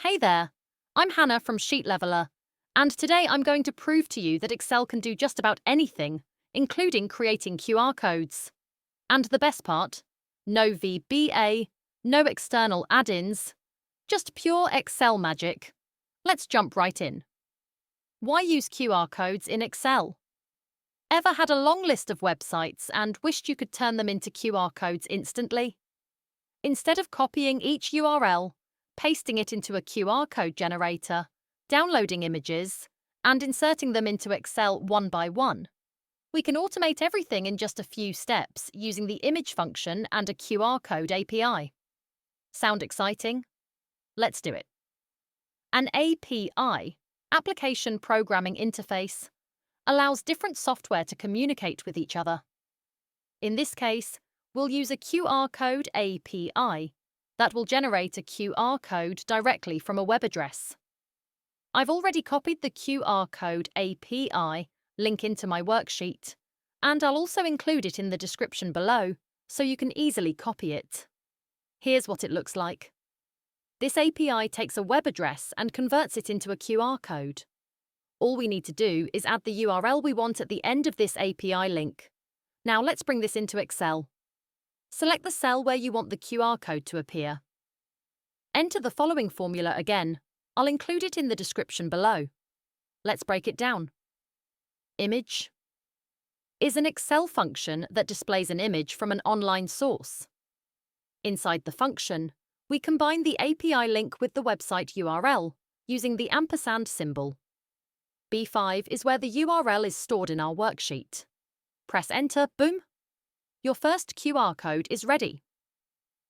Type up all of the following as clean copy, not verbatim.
Hey there, I'm Hannah from Sheet Leveler, and today I'm going to prove to you that Excel can do just about anything, including creating QR codes. And the best part, no VBA, no external add-ins, just pure Excel magic. Let's jump right in. Why use QR codes in Excel? Ever had a long list of websites and wished you could turn them into QR codes instantly? Instead of copying each URL, pasting it into a QR code generator, downloading images, and inserting them into Excel one by one, we can automate everything in just a few steps using the image function and a QR code API. Sound exciting? Let's do it. An API, Application Programming Interface, allows different software to communicate with each other. In this case, we'll use a QR code API that will generate a QR code directly from a web address. I've already copied the QR code API link into my worksheet, and I'll also include it in the description below so you can easily copy it. Here's what it looks like. This API takes a web address and converts it into a QR code. All we need to do is add the URL we want at the end of this API link. Now let's bring this into Excel. Select the cell where you want the QR code to appear. Enter the following formula again. I'll include it in the description below. Let's break it down. Image is an Excel function that displays an image from an online source. Inside the function, we combine the API link with the website URL using the ampersand symbol. B5 is where the URL is stored in our worksheet. Press Enter, boom! Your first QR code is ready.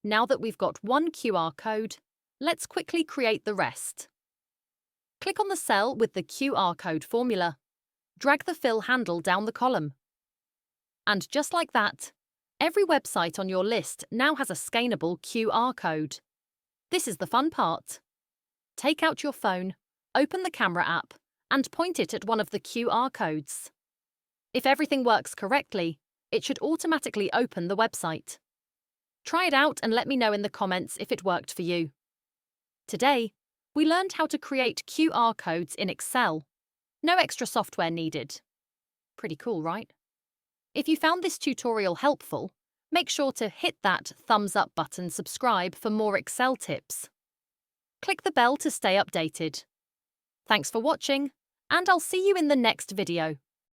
Now that we've got one QR code, let's quickly create the rest. Click on the cell with the QR code formula. Drag the fill handle down the column. And just like that, every website on your list now has a scannable QR code. This is the fun part. Take out your phone, open the camera app, and point it at one of the QR codes. If everything works correctly, it should automatically open the website. Try it out and let me know in the comments if it worked for you. Today, we learned how to create QR codes in Excel. No extra software needed. Pretty cool, right? If you found this tutorial helpful, make sure to hit that thumbs up button, subscribe for more Excel tips. Click the bell to stay updated. Thanks for watching, and I'll see you in the next video.